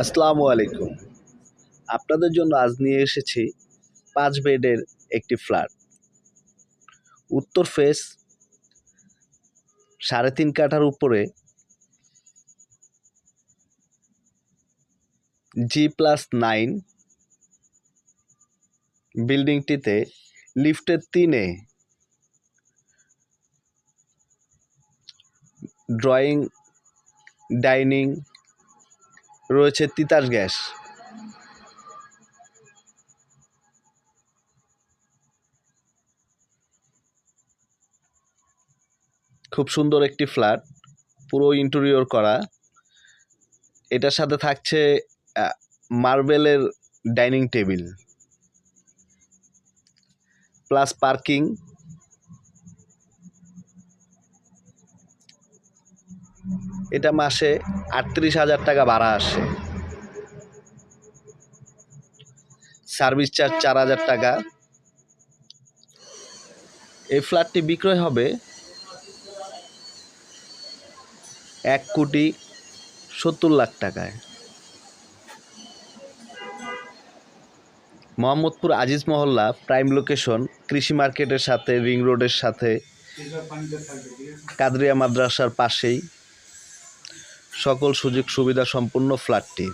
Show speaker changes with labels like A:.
A: আসসালামু আলাইকুম। আপনাদের জন্য আজ নিয়ে এসেছি ৫ বেডের একটি ফ্ল্যাট। উত্তর ফেস ৩.৫ কাঠার উপরে G+9 বিল্ডিংটিতে লিফটের ৩-এ ড্রয়িং, ডাইনিং রয়েছে তিতাস গ্যাস। খুব সুন্দর একটি ফ্ল্যাট, পুরো ইন্টেরিয়র করা। এটার সাথে থাকছে মার্বেলের ডাইনিং টেবিল প্লাস পার্কিং। এটা মাসে ৩৮,০০০ টাকা ভাড়া আসে। সার্ভিস চার্জ ৪,০০০ টাকা। এই ফ্ল্যাটটি বিক্রয় হবে ১,৭০,০০,০০০ টাকায়। মোহাম্মদপুর আজিজ মহল্লা, প্রাইম লোকেশন, কৃষি মার্কেটের সাথে, রিং রোডের সাথে, কাদরিয়া মাদ্রাসার পাশেই সকল সুযোগ সুবিধা সম্পন্ন ফ্ল্যাটটি।